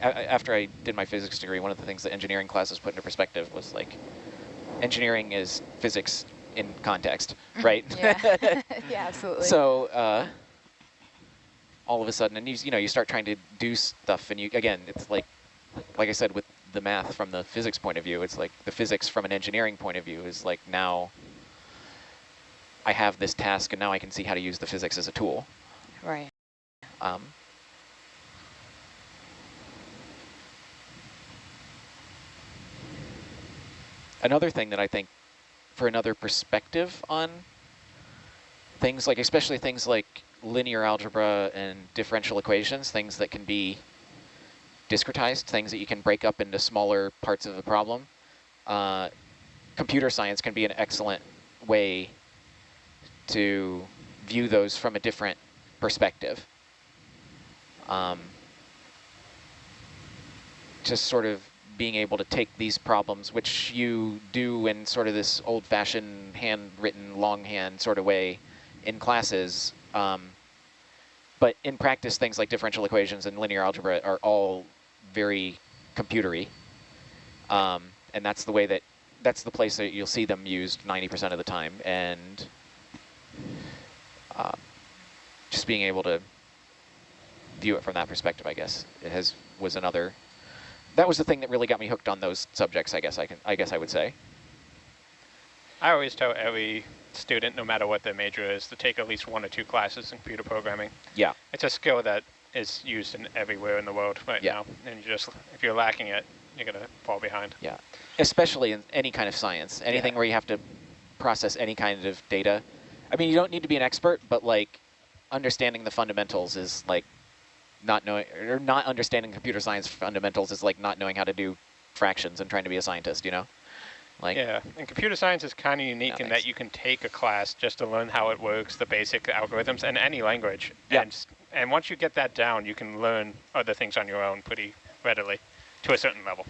after I did my physics degree, one of the things that engineering classes put into perspective was like, engineering is physics in context, right? Yeah, yeah, absolutely. So all of a sudden, and you start trying to do stuff, and again, it's like I said, with the math from the physics point of view, it's like the physics from an engineering point of view is like, now I have this task, and now I can see how to use the physics as a tool. Right. Another thing that I think, for another perspective on things like, especially things like linear algebra and differential equations, things that can be discretized, things that you can break up into smaller parts of the problem, computer science can be an excellent way to view those from a different perspective. Just sort of being able to take these problems, which you do in sort of this old-fashioned, handwritten, longhand sort of way in classes, but in practice, things like differential equations and linear algebra are all very computery, and that's the way that's the place that you'll see them used 90% of the time, and just being able to view it from that perspective, I guess, was another. That was the thing that really got me hooked on those subjects, I guess I would say. I always tell every student, no matter what their major is, to take at least 1 or 2 classes in computer programming. Yeah. It's a skill that is used everywhere in the world right now, and if you're lacking it, you're gonna fall behind. Yeah, especially in any kind of science, anything where you have to process any kind of data. I mean, you don't need to be an expert, but like understanding the fundamentals is like not understanding computer science fundamentals is like not knowing how to do fractions and trying to be a scientist, Like, yeah, and computer science is kind of unique in that you can take a class just to learn how it works, the basic algorithms, and any language. Yeah. And once you get that down, you can learn other things on your own pretty readily to a certain level.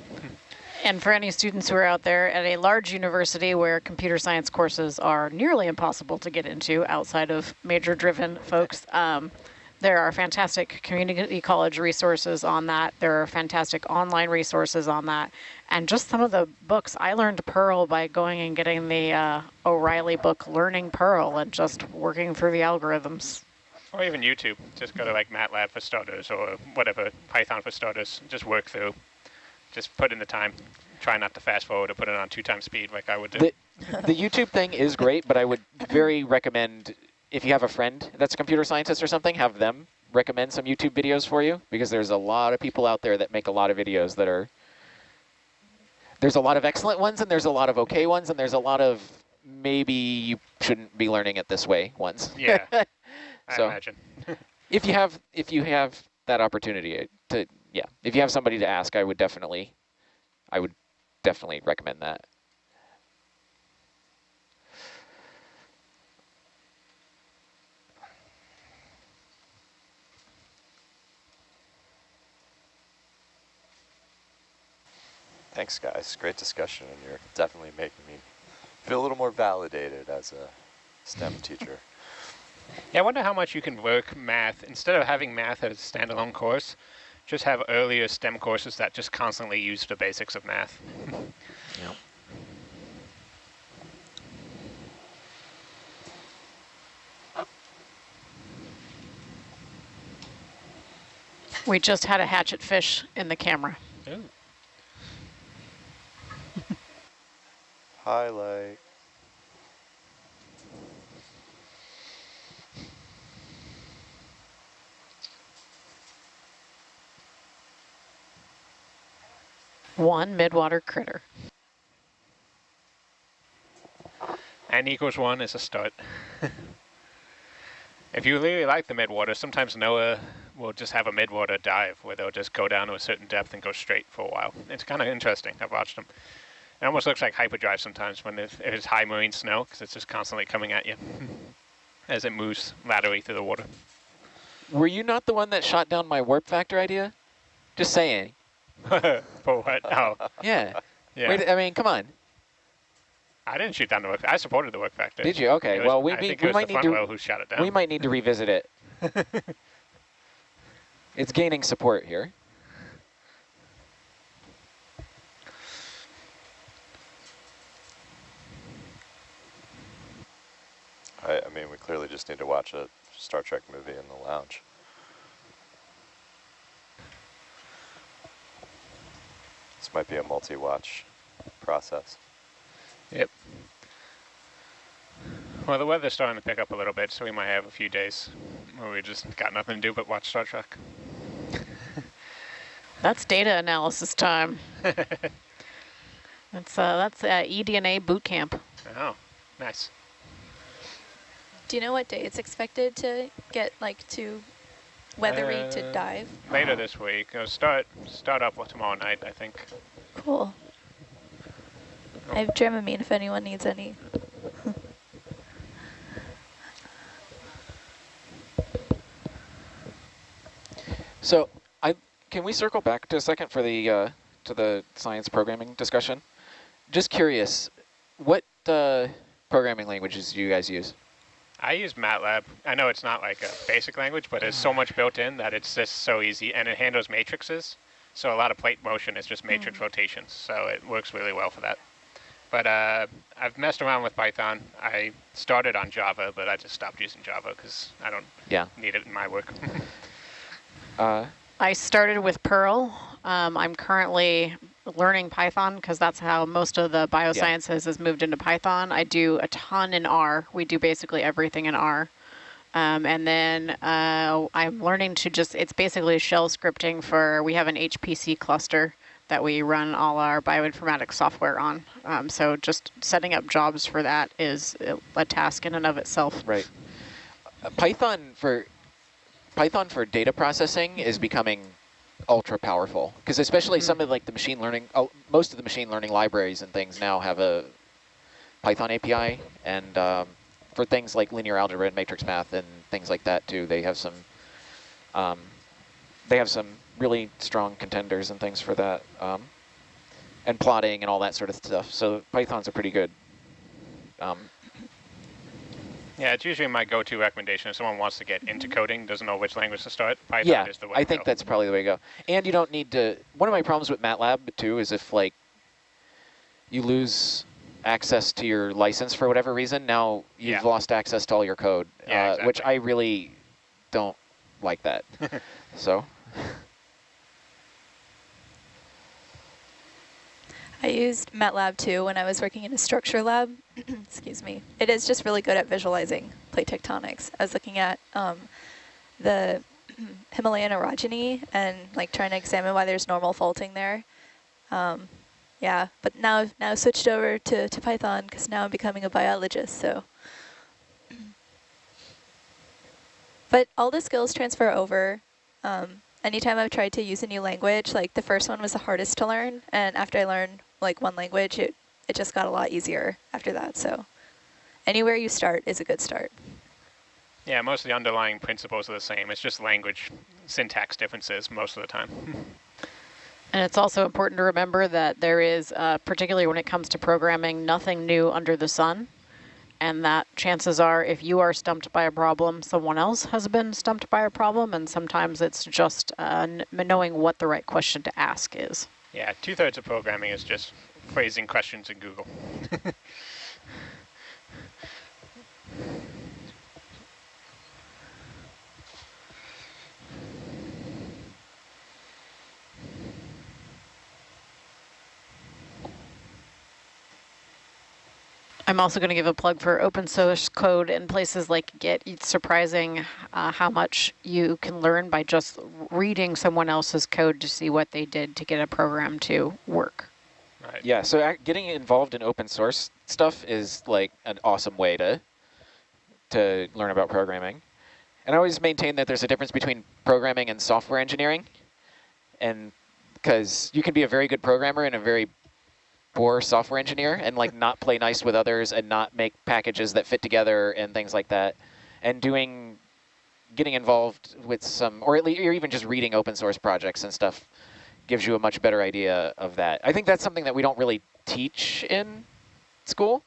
And for any students who are out there at a large university where computer science courses are nearly impossible to get into outside of major-driven folks, there are fantastic community college resources on that. There are fantastic online resources on that. And just some of the books, I learned Perl by going and getting the O'Reilly book, Learning Perl, and just working through the algorithms. Or even YouTube. Just go to like MATLAB for starters or whatever, Python for starters. Just work through. Just put in the time. Try not to fast forward or put it on 2 times speed like I would do. The YouTube thing is great, but I would very recommend, if you have a friend that's a computer scientist or something, have them recommend some YouTube videos for you, because there's a lot of people out there that make a lot of videos that are, there's a lot of excellent ones, and there's a lot of okay ones, and there's a lot of maybe you shouldn't be learning it this way ones. Yeah, So, I imagine. if you have that opportunity to, if you have somebody to ask, I would definitely recommend that. Thanks, guys. Great discussion, and you're definitely making me feel a little more validated as a STEM teacher. Yeah, I wonder how much you can work math. Instead of having math as a standalone course, just have earlier STEM courses that just constantly use the basics of math. Yep. We just had a hatchet fish in the camera. Ooh. Highlight. One midwater critter. N equals 1 is a start. If you really like the midwater, sometimes NOAA will just have a midwater dive where they'll just go down to a certain depth and go straight for a while. It's kind of interesting. I've watched them. It almost looks like hyperdrive sometimes when there's high marine snow, because it's just constantly coming at you as it moves laterally through the water. Were you not the one that shot down my warp factor idea? Just saying. For what? Oh. Yeah. Yeah. Wait, I mean, come on. I didn't shoot down the work. I supported the work factor. Did you? Okay. Well, we might need to. Who shot it down. We might need to revisit it. It's gaining support here. right? I mean, we clearly just need to watch a Star Trek movie in the lounge. This might be a multi-watch process. Yep. Well, the weather's starting to pick up a little bit, so we might have a few days where we just got nothing to do but watch Star Trek. That's data analysis time. That's eDNA boot camp. Oh, nice. Do you know what day it's expected to get like to weathery to dive? Later this week. It'll start up tomorrow night, I think. Cool. I have Dramamine if anyone needs any. So, can we circle back to a second for the to the science programming discussion? Just curious, what programming languages do you guys use? I use MATLAB. I know it's not like a basic language, but there's so much built in that it's just so easy, and it handles matrices. So a lot of plate motion is just matrix rotations, so it works really well for that. But I've messed around with Python. I started on Java, but I just stopped using Java because I don't need it in my work. I started with Perl. I'm currently learning Python because that's how most of the biosciences has moved into Python. I do a ton in R. We do basically everything in R. And then I'm learning to it's basically shell scripting for, we have an HPC cluster that we run all our bioinformatics software on. So just setting up jobs for that is a task in and of itself. Right. Python for data processing is becoming ultra powerful, because especially some of like the machine learning, most of the machine learning libraries and things now have a Python API, and for things like linear algebra and matrix math and things like that too, they have some really strong contenders and things for that, and plotting and all that sort of stuff. So Python's a pretty good. Yeah, it's usually my go-to recommendation if someone wants to get into coding, doesn't know which language to start. Python is the way to go. I think that's probably the way to go. And you don't need to. One of my problems with MATLAB too is if like you lose access to your license for whatever reason, now you've lost access to all your code, exactly. which I really don't like that. So. I used MATLAB too when I was working in a structure lab. Excuse me. It is just really good at visualizing plate tectonics. I was looking at the Himalayan orogeny and like trying to examine why there's normal faulting there. Yeah, but now I've switched over to Python because now I'm becoming a biologist. So, but all the skills transfer over. Anytime I've tried to use a new language, like the first one was the hardest to learn, and after I learned like one language, it just got a lot easier after that. So anywhere you start is a good start. Yeah, most of the underlying principles are the same. It's just language syntax differences most of the time. And it's also important to remember that there is, particularly when it comes to programming, nothing new under the sun. And that chances are if you are stumped by a problem, someone else has been stumped by a problem. And sometimes it's just knowing what the right question to ask is. Yeah, 2/3 of programming is just phrasing questions in Google. I'm also going to give a plug for open source code in places like Git. It's surprising how much you can learn by just reading someone else's code to see what they did to get a program to work. Right. Yeah, so getting involved in open source stuff is like an awesome way to learn about programming. And I always maintain that there's a difference between programming and software engineering, and because you can be a very good programmer and a very poor software engineer and like not play nice with others and not make packages that fit together and things like that. And getting involved with some, or even just reading open source projects and stuff gives you a much better idea of that. I think that's something that we don't really teach in school,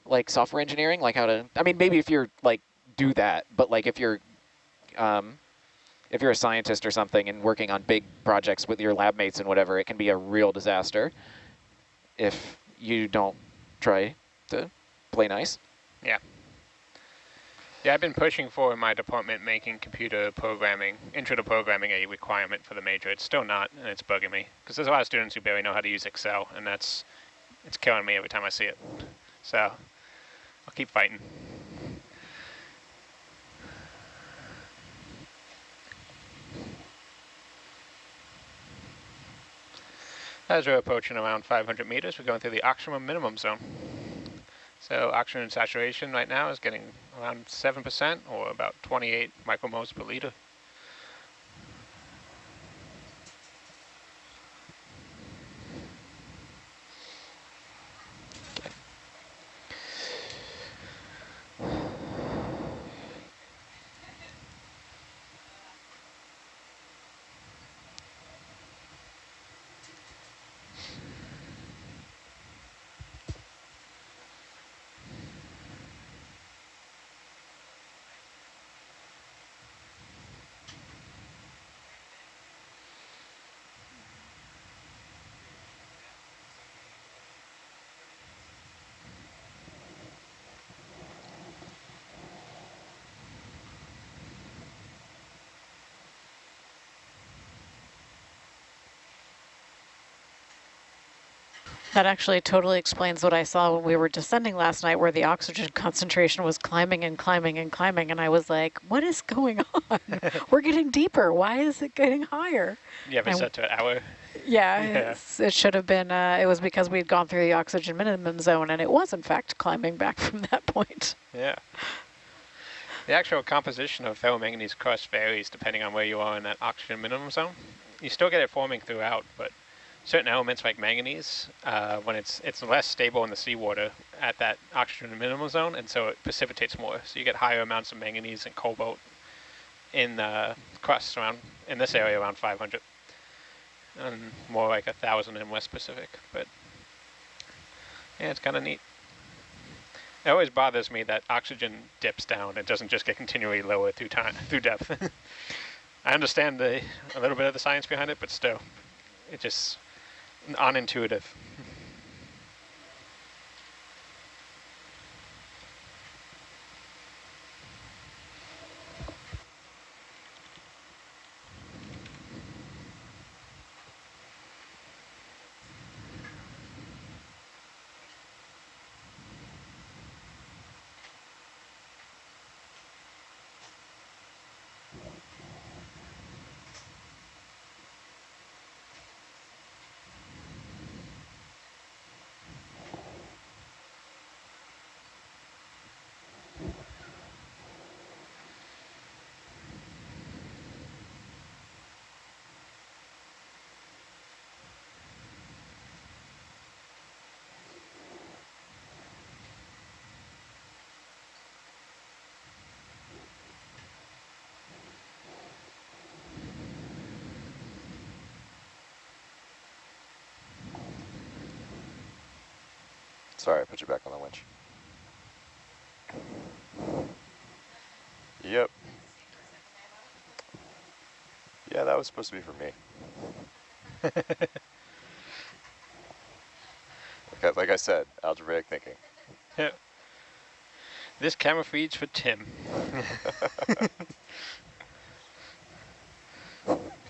like software engineering, like how to, I mean, maybe if you're like do that, but like if you're a scientist or something and working on big projects with your lab mates and whatever, it can be a real disaster if you don't try to play nice. Yeah. Yeah, I've been pushing for in my department making computer programming, intro to programming, a requirement for the major. It's still not, and it's bugging me because there's a lot of students who barely know how to use Excel, and it's killing me every time I see it. So I'll keep fighting. As we're approaching around 500 meters, we're going through the oxygen minimum zone. So oxygen saturation right now is getting around 7%, or about 28 micromoles per liter. That actually totally explains what I saw when we were descending last night, where the oxygen concentration was climbing and climbing and climbing. And I was like, what is going on? We're getting deeper. Why is it getting higher? You have it set to an hour? Yeah, it should have been, it was because we'd gone through the oxygen minimum zone, and it was, in fact, climbing back from that point. Yeah. The actual composition of ferromanganese crust varies depending on where you are in that oxygen minimum zone. You still get it forming throughout, but certain elements like manganese, when it's less stable in the seawater at that oxygen minimum zone, and so it precipitates more. So you get higher amounts of manganese and cobalt in the crust around, in this area around 500, and more like 1,000 in West Pacific. But yeah, it's kind of neat. It always bothers me that oxygen dips down. It doesn't just get continually lower through time, through depth. I understand a little bit of the science behind it, but still, it just unintuitive. Sorry, I put you back on the winch. Yep. Yeah, that was supposed to be for me. Like I said, algebraic thinking. Yeah. This camera feeds for Tim.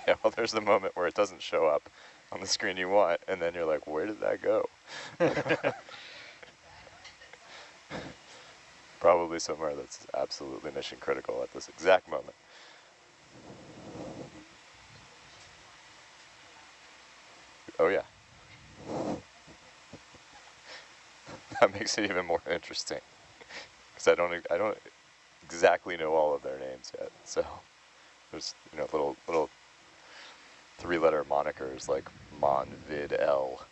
Yeah, well, there's the moment where it doesn't show up on the screen you want, and then you're like, where did that go? Probably somewhere that's absolutely mission critical at this exact moment. Oh yeah. That makes it even more interesting, because I don't exactly know all of their names yet. So there's little 3-letter monikers like Mon, Vid, L.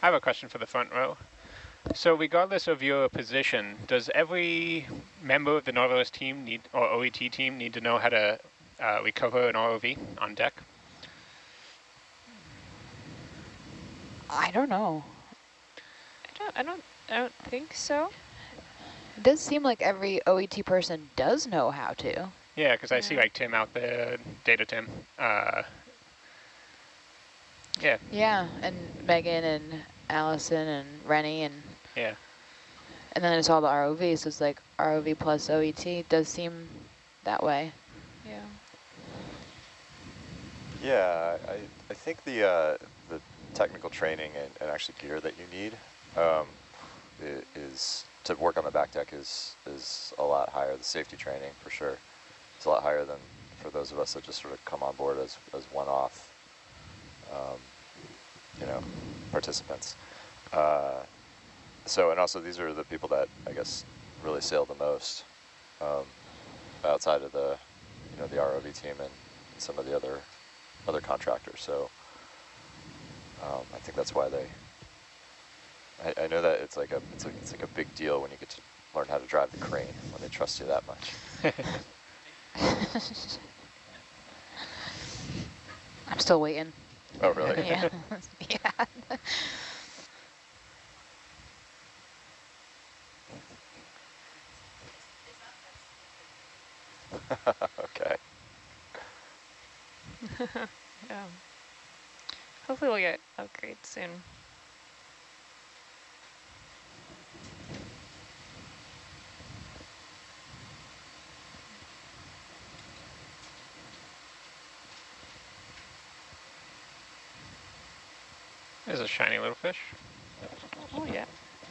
I have a question for the front row. So regardless of your position, does every member of the Nautilus team need, or OET team need to know how to recover an ROV on deck? I don't know. I don't think so. It does seem like every OET person does know how to. Yeah, because I see like Tim out there, Data Tim. Yeah. Yeah, and Megan and Allison and Rennie and Yeah. then there's all the ROVs. So it's like ROV plus OET does seem that way. Yeah. Yeah, I think the technical training and actually gear that you need is to work on the back deck is a lot higher. The safety training for sure is a lot higher than for those of us that just sort of come on board as one-off, you know, participants. So, and also these are the people that I guess really sail the most outside of the, you know, the ROV team and some of the other contractors. So I think that's why I know that it's like a big deal when you get to learn how to drive the crane when they trust you that much. I'm still waiting. Oh, really? Yeah. Yeah. Okay. Yeah. Hopefully we'll get upgrades soon. There's a shiny little fish. Oh yeah.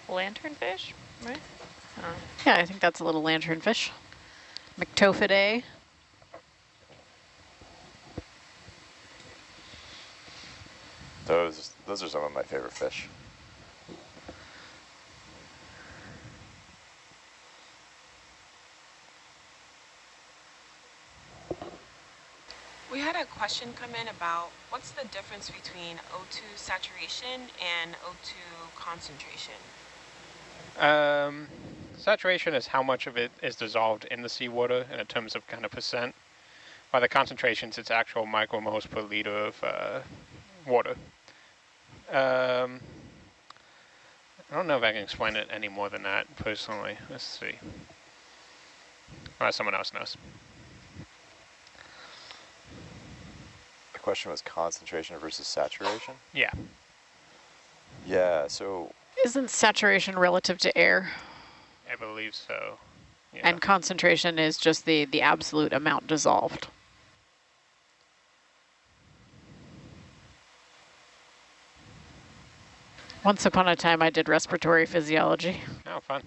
Lanternfish, right? Yeah, I think that's a little lanternfish. McTophidae. Those are some of my favorite fish. We had a question come in about what's the difference between O2 saturation and O2 concentration? Saturation is how much of it is dissolved in the seawater in terms of kind of percent. By the concentrations, it's actual micromoles per liter of water. I don't know if I can explain it any more than that personally. Let's see. Unless someone else knows. The question was concentration versus saturation? Yeah. Yeah, so Isn't saturation relative to air? I believe so. Yeah. And concentration is just the absolute amount dissolved. Once upon a time, I did respiratory physiology. Oh, fun.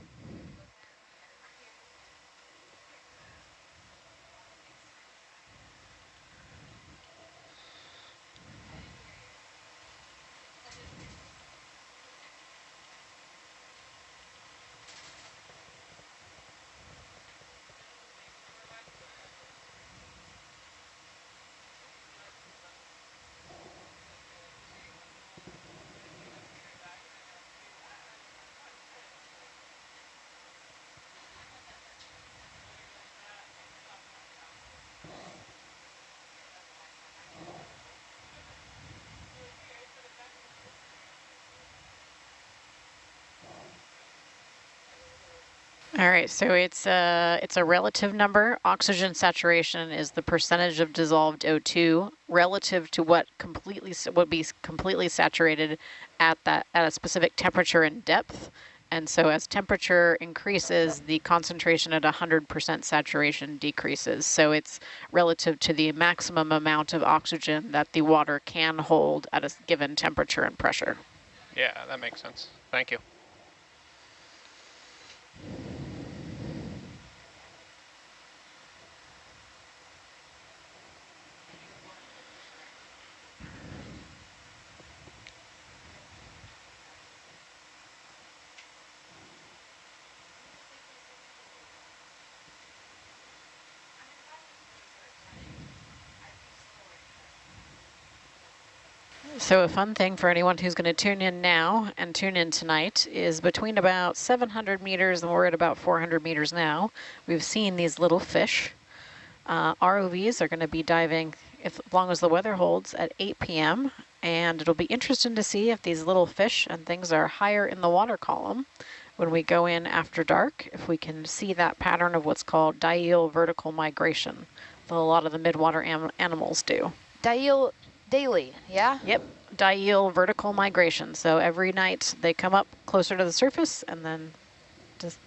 All right, so it's a relative number. Oxygen saturation is the percentage of dissolved O2 relative to what would be completely saturated at a specific temperature and depth. And so as temperature increases, the concentration at 100% saturation decreases. So it's relative to the maximum amount of oxygen that the water can hold at a given temperature and pressure. Yeah, that makes sense. Thank you. So a fun thing for anyone who's going to tune in now and tune in tonight is between about 700 meters, and we're at about 400 meters now, we've seen these little fish. ROVs are going to be diving, as long as the weather holds, at 8 p.m. And it'll be interesting to see if these little fish and things are higher in the water column when we go in after dark, if we can see that pattern of what's called diel vertical migration that a lot of the midwater animals do. Diel daily, yeah? Yep, diel vertical migration. So every night they come up closer to the surface and then just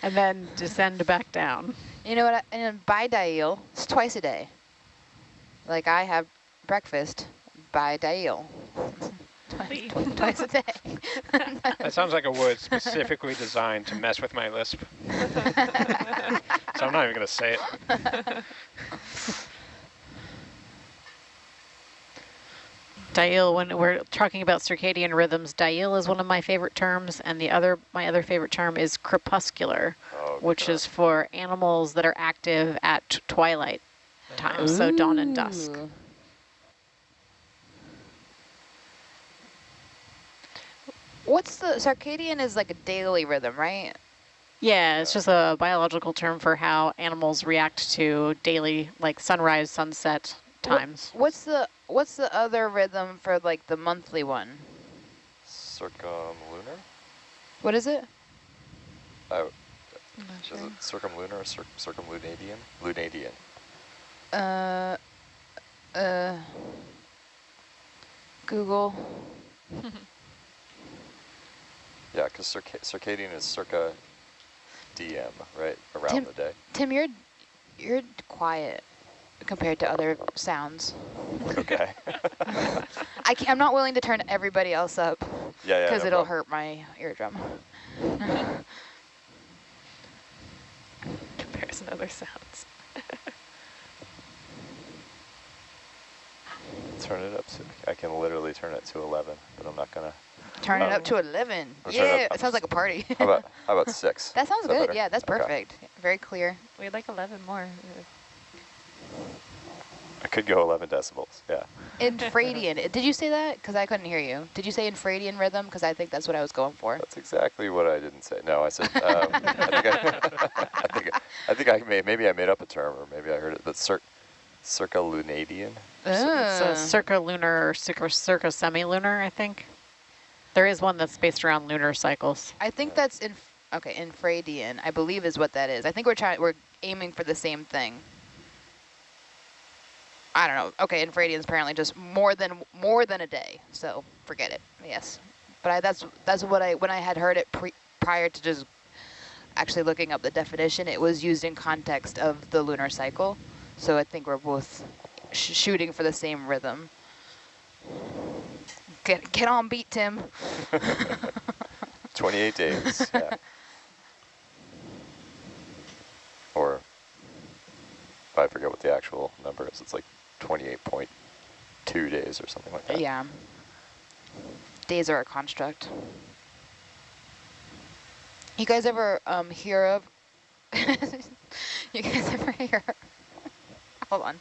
and then descend back down. You know what? And bidiel, it's twice a day. Like I have breakfast bidiel. Twice a day. That sounds like a word specifically designed to mess with my lisp. So I'm not even going to say it. Diel, when we're talking about circadian rhythms, diel is one of my favorite terms, and my other favorite term is crepuscular, which is for animals that are active at twilight time, so dawn and dusk. What's the circadian is like a daily rhythm, right? Yeah, it's just a biological term for how animals react to daily, like sunrise, sunset times. What's the other rhythm for like the monthly one? Circumlunar? What is it? Is it circumlunar or circumlunadian? Lunadian. Google. Yeah, because circadian is circa DM, right? Around the day. Tim, you're quiet compared to other sounds. Okay. I'm not willing to turn everybody else up. Yeah, Because no it'll problem. hurt my eardrum. Comparison to other sounds. Turn it up. I can literally turn it to 11, but I'm not gonna. Turn it up to 11. Or turn Yeah, up- it sounds like a party. How about 6? That sounds Is that good. better? Yeah, that's Okay. perfect. Very clear. We'd like 11 more. I could go 11 decibels. Yeah. Infradian. Did you say that? Because I couldn't hear you. Did you say infradian rhythm? Because I think that's what I was going for. That's exactly what I didn't say. No, I said. I think maybe I made up a term, or maybe I heard it. But circalunadian. It's a circa-lunar or circa semi-lunar, I think. There is one that's based around lunar cycles. I think that's infradian. I believe is what that is. I think we're aiming for the same thing. I don't know. Okay, infradian is apparently just more than a day. So forget it. Yes, but that's what when I had heard it prior to just actually looking up the definition, it was used in context of the lunar cycle. So I think we're both shooting for the same rhythm. Get on beat, Tim. 28 days. Yeah. Or I forget what the actual number is. It's like 28.2 days or something like that. Yeah. Days are a construct. You guys ever hear of? You guys ever hear? Hold on.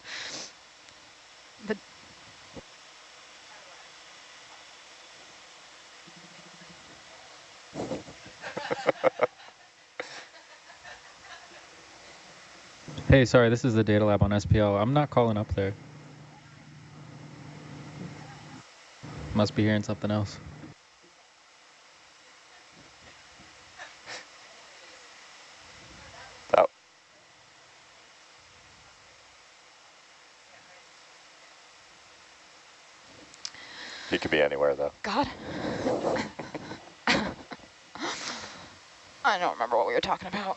Hey, sorry, this is the data lab on SPL. I'm not calling up there. Must be hearing something else. Oh. He could be anywhere, though. God. I don't remember what we were talking about.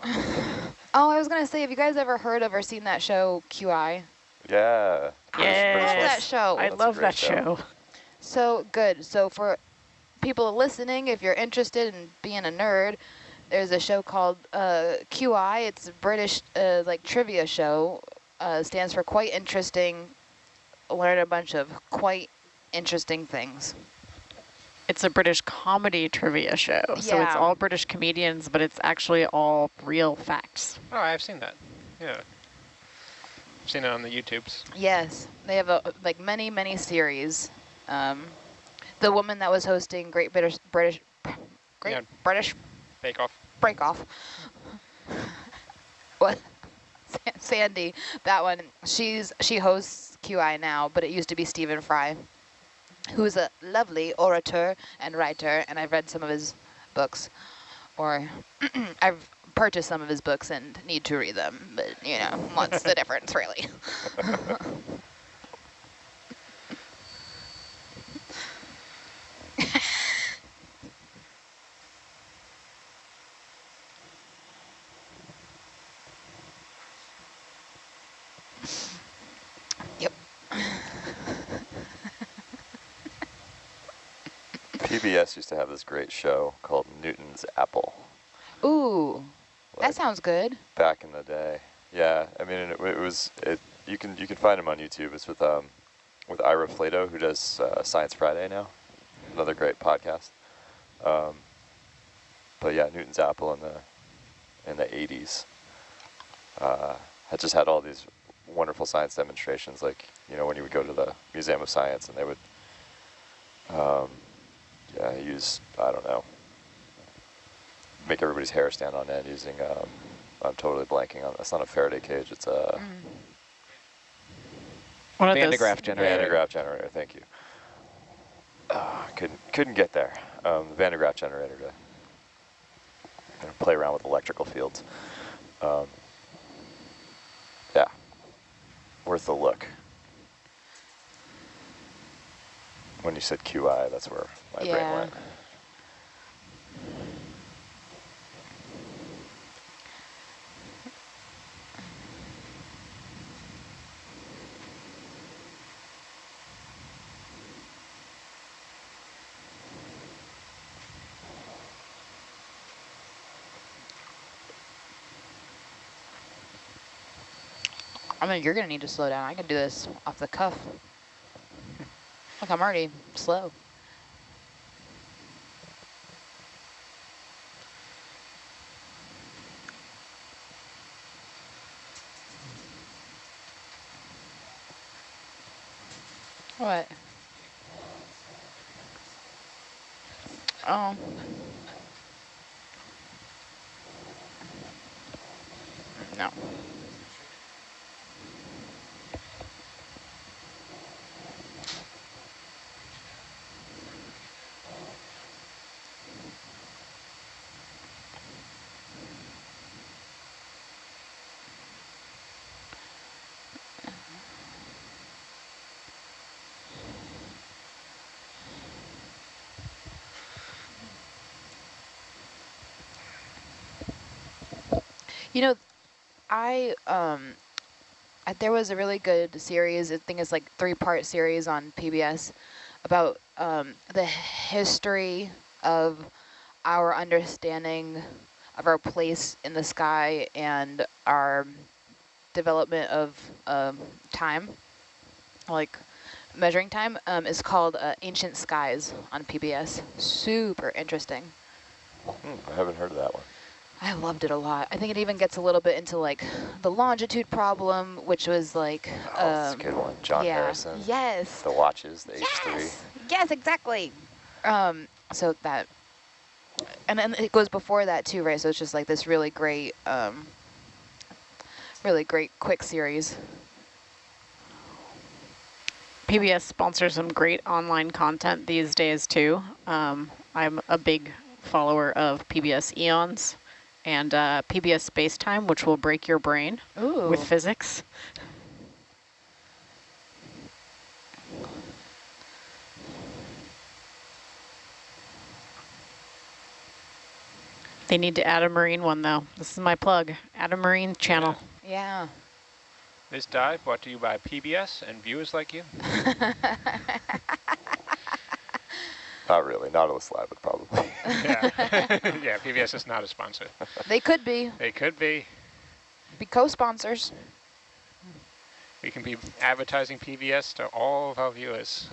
Oh, I was going to say, have you guys ever heard of or seen that show, QI? Yeah. Yeah. I love that show. I That's a love great that show. So good. So for people listening, if you're interested in being a nerd, there's a show called QI. It's a British like trivia show. Stands for quite interesting. Learn a bunch of quite interesting things. It's a British comedy trivia show. So it's Yeah. all British comedians, but it's actually all real facts. Oh, I've seen that. Yeah. I've seen it on the YouTubes. Yes, they have like many series. The woman that was hosting Great British Yeah. British Bake Off. Break Off. What? Sandy, that one. She hosts QI now, but it used to be Stephen Fry, who's a lovely orator and writer, and I've read some of his books, or I've purchased some of his books and need to read them, but you know, what's the difference really? Yep. PBS used to have this great show called Newton's Apple Ooh, that like, sounds good. back in the day. Yeah, I mean you can find him on YouTube. It's with Ira Flato, who does Science Friday now. Another great podcast. But yeah, Newton's Apple in the 80s had just had all these wonderful science demonstrations, like, you know, when you would go to the Museum of Science and they would use, I don't know, make everybody's hair stand on end using I'm totally blanking on, that's not a Faraday cage, it's a One of Van de those- Graaff generator. Van de Graaff generator, thank you. Couldn't get there. Van de Graaff generator to play around with electrical fields. Yeah, worth a look. When you said QI, that's where my brain went. I mean, you're gonna need to slow down. I can do this off the cuff. Look, I'm already slow. What? Oh. No. You know, there was a really good series, I think it's like 3-part series on PBS about the history of our understanding of our place in the sky and our development of time, like measuring time, is called Ancient Skies on PBS. Super interesting. I haven't heard of that one. I loved it a lot. I think it even gets a little bit into like the longitude problem, which was like That's a good one. John Harrison. Yes. The watches, the H3. Yes. Yes, exactly. So that, and then it goes before that too, right? So it's just like this really great quick series. PBS sponsors some great online content these days too. I'm a big follower of PBS Eons and PBS Spacetime, which will break your brain with physics. They need to add a marine one though. This is my plug. Add a marine channel. Yeah. This dive brought to you by PBS and viewers like you. Not really. Nautilus Lab would probably. Yeah. Yeah, PBS is not a sponsor. They could be. They could be. Be co-sponsors. We can be advertising PBS to all of our viewers.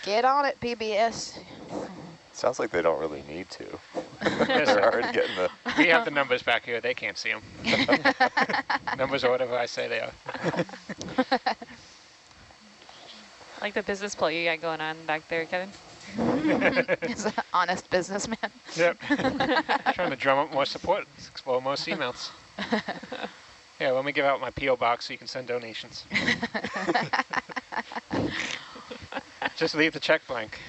Get on it, PBS. Sounds like they don't really need to. Yes, They're already getting the... we have the numbers back here. They can't see them. Numbers are whatever I say they are. Like the business play you got going on back there, Kevin. He's an honest businessman. Yep. Trying to drum up more support, explore more seamounts. Yeah, let me give out my P.O. box so you can send donations. Just leave the check blank.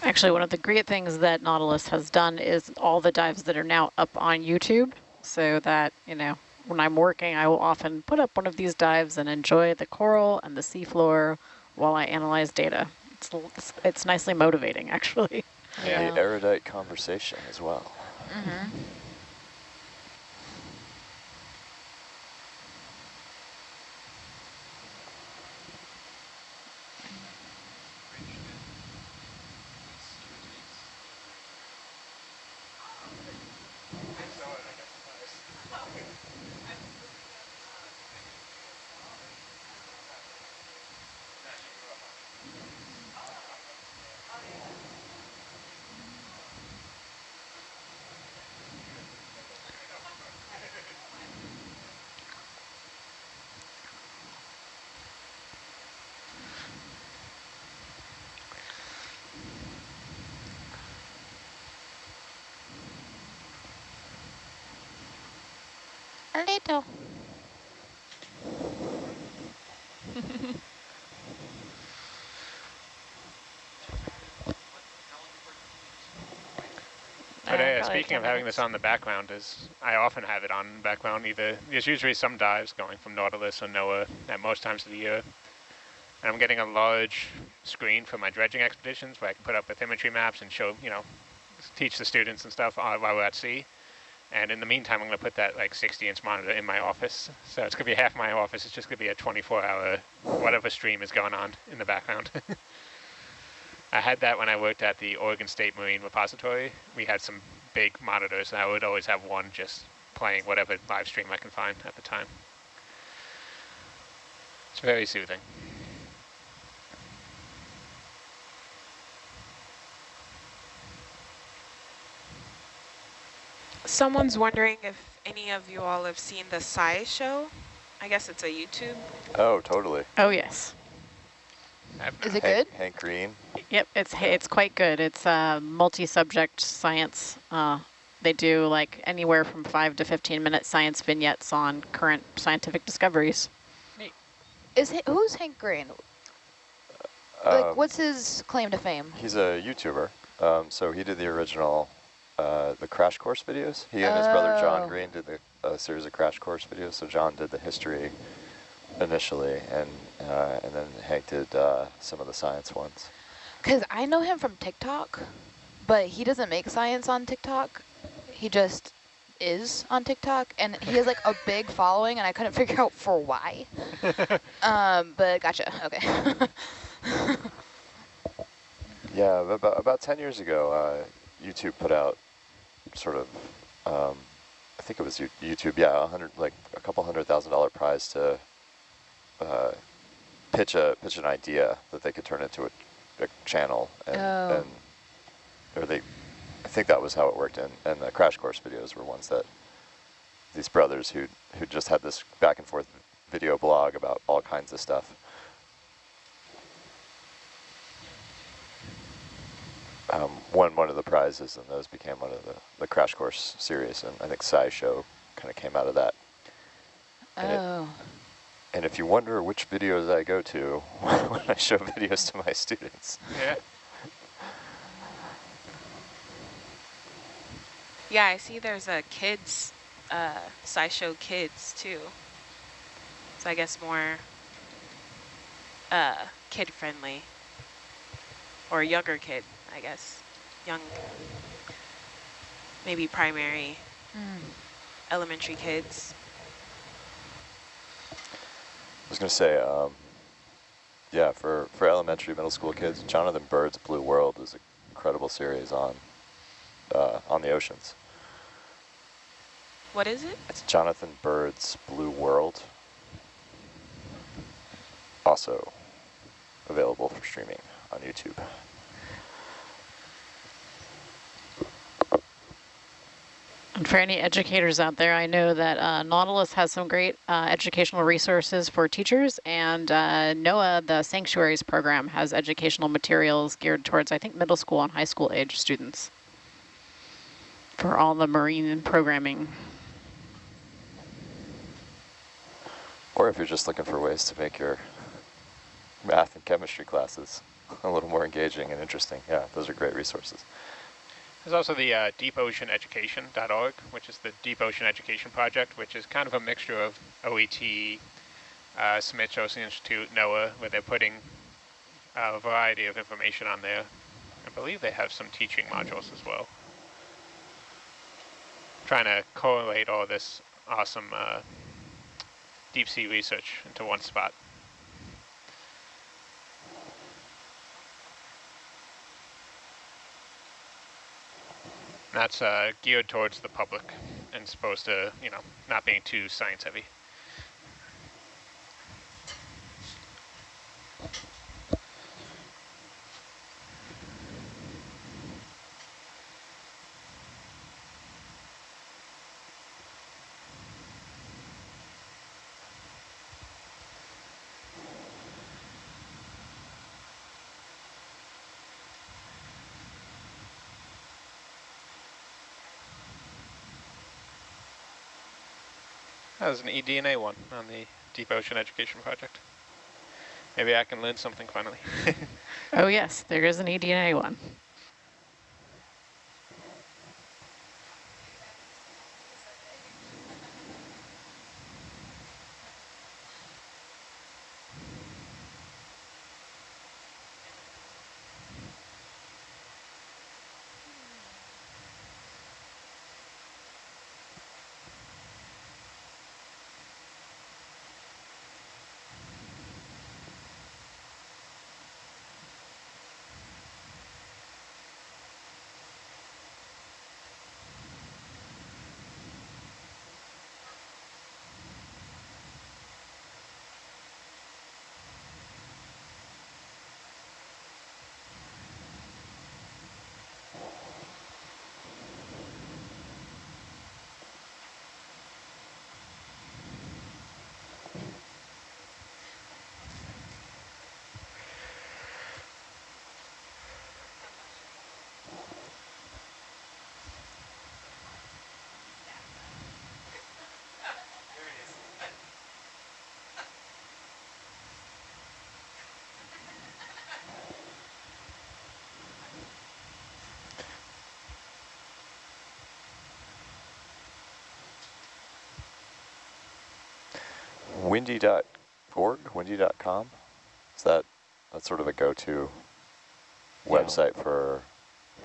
Actually, one of the great things that Nautilus has done is all the dives that are now up on YouTube, so that, you know, when I'm working, I will often put up one of these dives and enjoy the coral and the seafloor while I analyze data. It's nicely motivating, actually. And the erudite conversation as well. Mm-hmm. A little. But Probably speaking 10 of having this minutes. on the background, is I often have it on the background. There's usually some dives going from Nautilus or NOAA at most times of the year. And I'm getting a large screen for my dredging expeditions where I can put up bathymetry maps and show, you know, teach the students and stuff while we're at sea. And in the meantime, I'm going to put that like 60-inch monitor in my office. So it's going to be half my office. It's just going to be a 24-hour whatever stream is going on in the background. I had that when I worked at the Oregon State Marine Repository. We had some big monitors, and I would always have one just playing whatever live stream I can find at the time. It's very soothing. Someone's wondering if any of you all have seen the SciShow. I guess it's a YouTube. Oh, totally. Oh, yes. Is it good? Hank Green. Yep, it's quite good. It's multi-subject science. They do like anywhere from 5 to 15-minute science vignettes on current scientific discoveries. Neat. Who's Hank Green? Like, what's his claim to fame? He's a YouTuber. So he did the original, the crash course videos. He and his brother John Green did a series of crash course videos. So John did the history initially, and then Hank did some of the science ones. Because I know him from TikTok, but he doesn't make science on TikTok. He just is on TikTok, and he has like a big following, and I couldn't figure out for why. But gotcha. Okay. Yeah, about 10 years ago, YouTube put out sort of, I think it was YouTube, yeah, a couple $100,000 prize to pitch an idea that they could turn into a channel, and I think that was how it worked. And the crash course videos were ones that these brothers who just had this back and forth video blog about all kinds of stuff. Won one of the prizes, and those became one of the crash course series, and I think SciShow kind of came out of that. And if you wonder which videos I go to when I show videos to my students. Yeah. Yeah, I see there's a kids, SciShow Kids too. So I guess more kid-friendly. Or younger kid, I guess. Young, maybe primary, elementary kids. I was going to say, yeah, for elementary, middle school kids, Jonathan Bird's Blue World is an incredible series on the oceans. What is it? It's Jonathan Bird's Blue World. also available for streaming on YouTube. And for any educators out there, I know that Nautilus has some great educational resources for teachers, and NOAA, the Sanctuaries program, has educational materials geared towards, I think, middle school and high school age students for all the marine programming. Or if you're just looking for ways to make your math and chemistry classes a little more engaging and interesting, yeah, those are great resources. There's also the deepoceaneducation.org, which is the Deep Ocean Education Project, which is kind of a mixture of OET, Smith Ocean Institute, NOAA, where they're putting a variety of information on there. I believe they have some teaching modules as well. Trying to correlate all this awesome deep sea research into one spot. That's geared towards the public and supposed to, you know, not being too science heavy. That was an eDNA one on the Deep Ocean Education Project. Maybe I can learn something finally. Oh yes, there is an eDNA one. Windy.org, windy.com, is that's sort of a go-to website for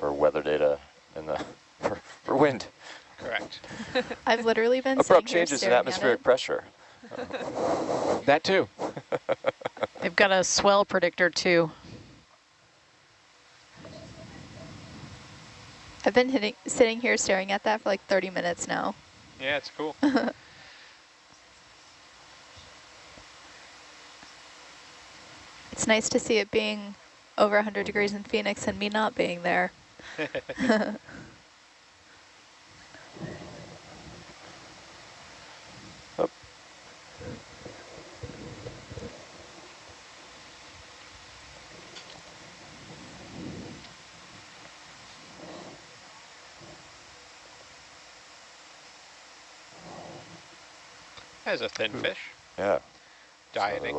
weather data in the for wind. Correct. I've literally been Abrupt sitting here changes in staring atmospheric at it. pressure. That too. They've got a swell predictor too. I've been sitting here staring at that for like 30 minutes now. Yeah, it's cool. It's nice to see it being over 100 degrees in Phoenix and me not being there. Oh. There's a thin fish. Yeah. Dieting.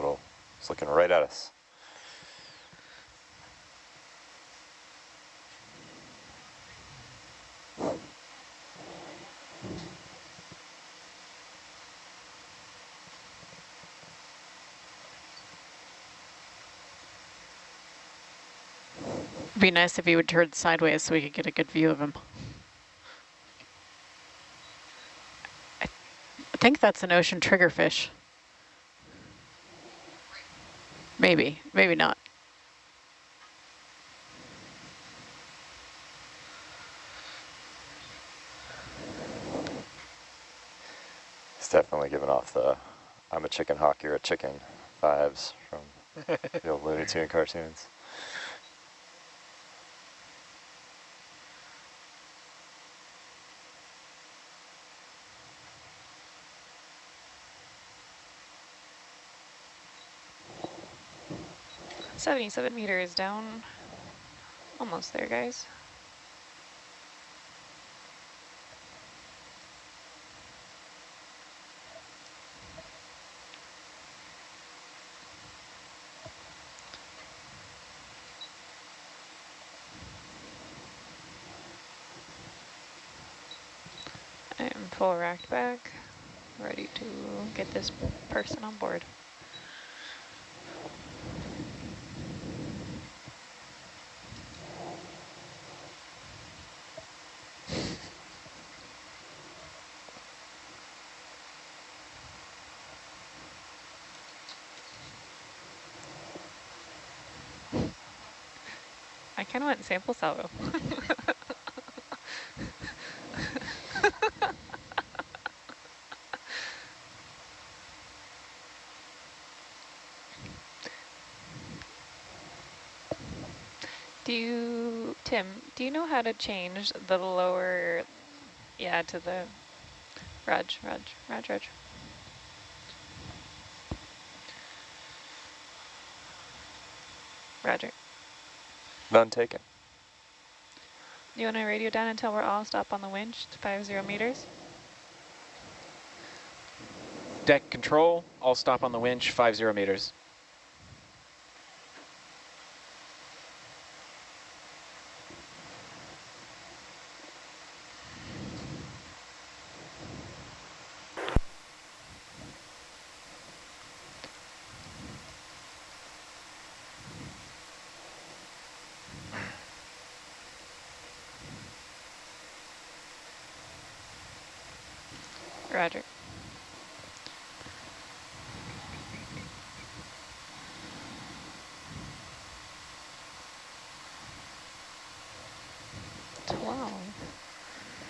It's looking right at us. It'd be nice if he would turn sideways so we could get a good view of him. I think that's an ocean triggerfish. Maybe, maybe not. It's definitely giving off the I'm a chicken hawk, you're a chicken vibes from The old Looney Tune cartoons. $77 meters down. Almost there, guys. I am full racked back, ready to get this person on board. I kind of went sample salvo. Tim, do you know how to change the lower, to the, Raj. Roger. None taken. Do you want to radio down until we're all stop on the winch to 50 meters? Deck control, all stop on the winch, 50 meters. Roger.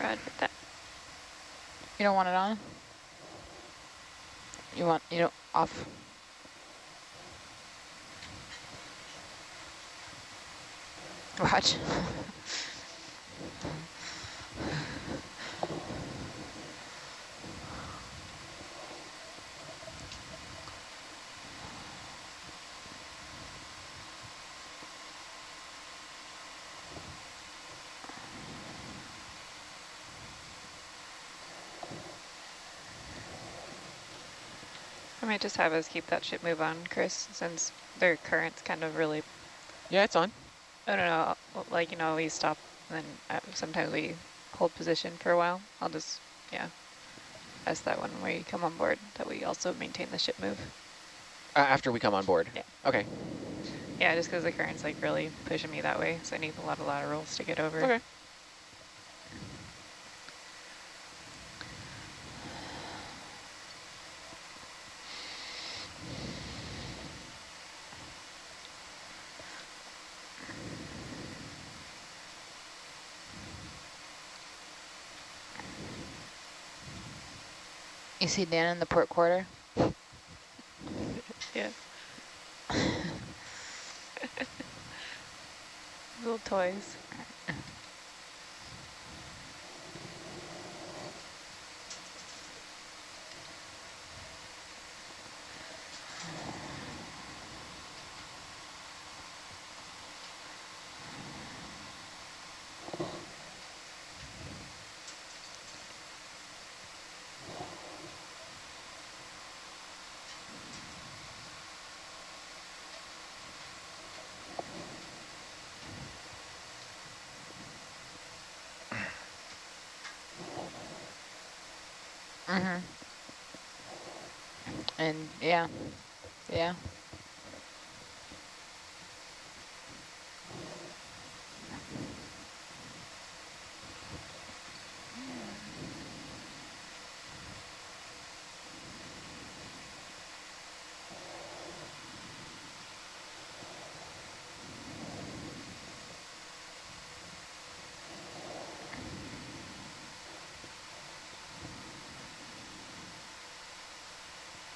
Roger that. You don't want it on? You want, off? Watch. I might just have us keep that ship move on, Chris, since their current's kind of really... Yeah, it's on. I don't know, like, we stop and then sometimes we hold position for a while. I'll just, ask that when we come on board, that we also maintain the ship move. After we come on board? Yeah. Okay. Yeah, just because the current's like really pushing me that way, so I need a lot of laterals to get over. Okay. You see Dan in the port quarter? Yeah. Little toys. Mm-hmm. And yeah.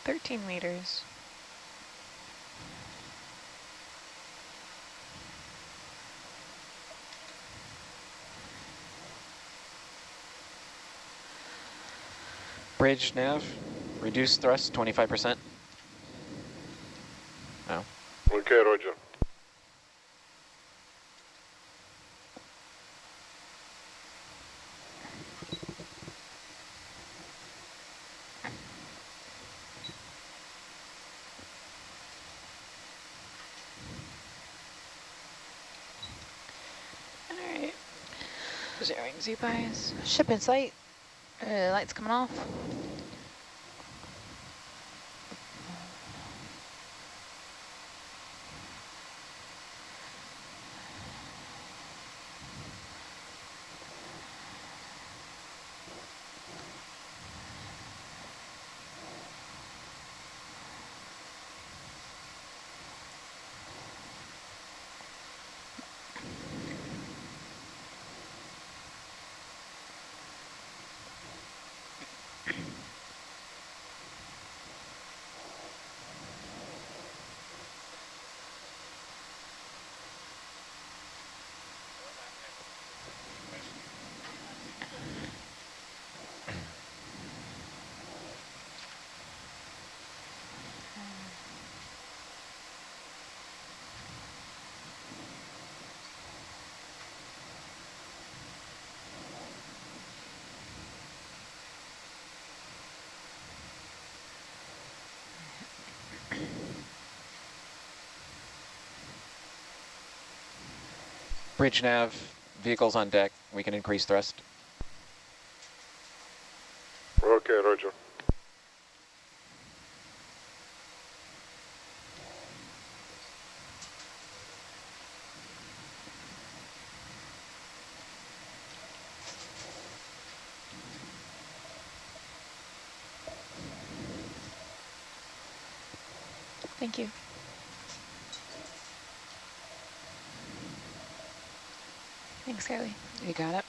$13 meters. Bridge nav, reduce thrust 25%. Oh. Okay, Roger. All right. Zeroing Z-bias. Ship in sight. Lights coming off. Bridge nav, vehicles on deck. We can increase thrust. Okay, Roger. Thank you. Thanks, Kylie. You got it.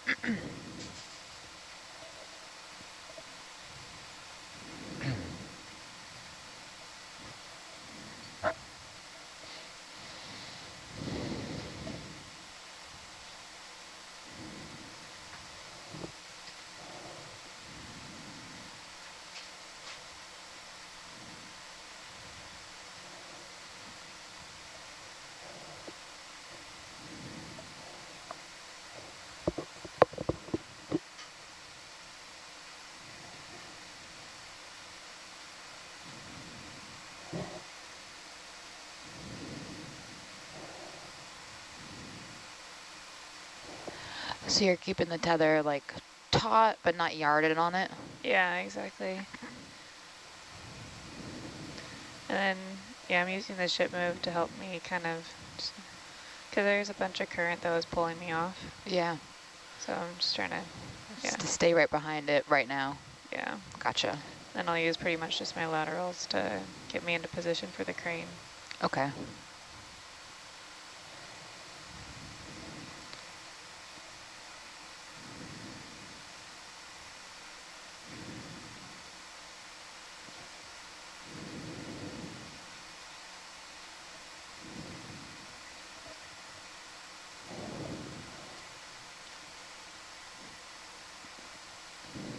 So you're keeping the tether like taut, but not yarded on it? Yeah, exactly. And then, yeah, I'm using the ship move to help me kind of, because there's a bunch of current that was pulling me off. Yeah. So I'm just trying to, Just to stay right behind it right now. yeah. Gotcha. Then I'll use pretty much just my laterals to get me into position for the crane. Okay.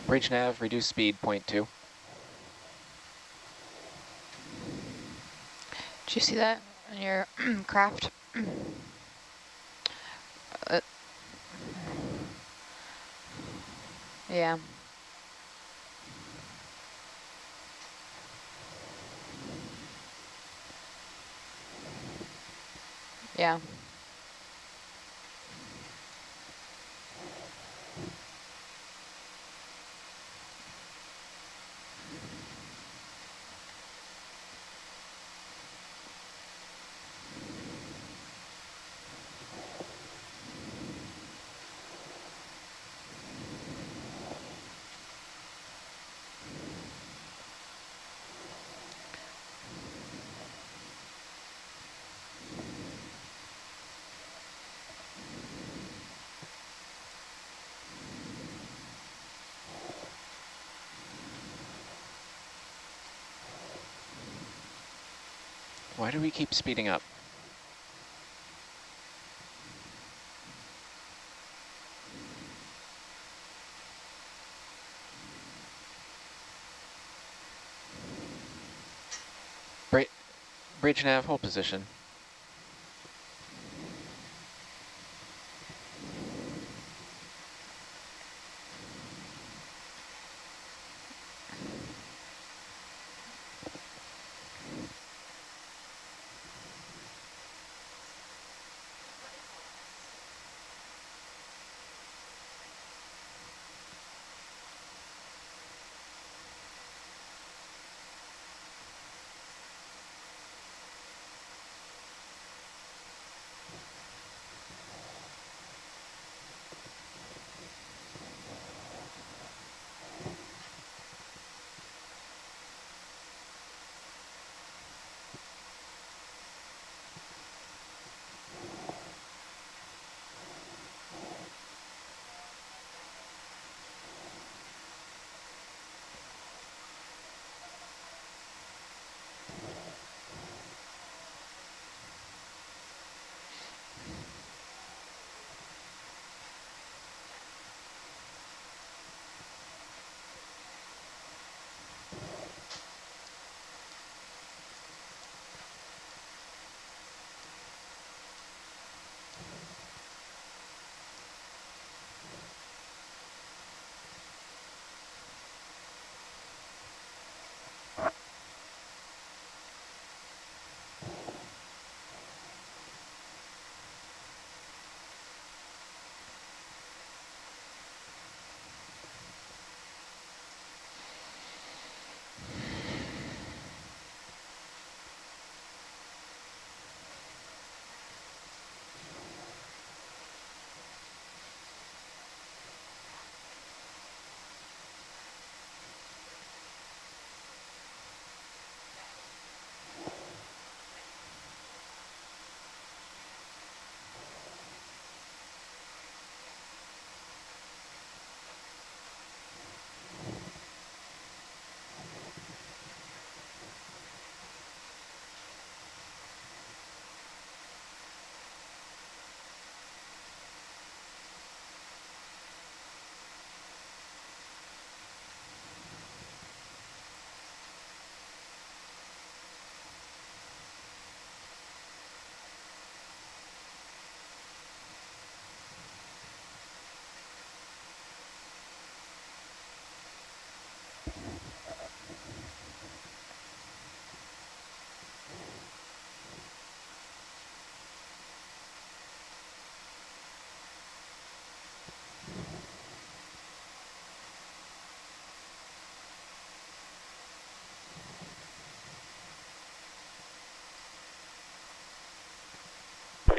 Bridge nav, reduce speed 0.2. Did you see that in your craft? Yeah. Yeah. Why do we keep speeding up? Bridge nav, hold position.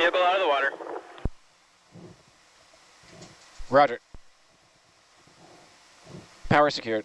Vehicle out of the water. Roger. Power secured.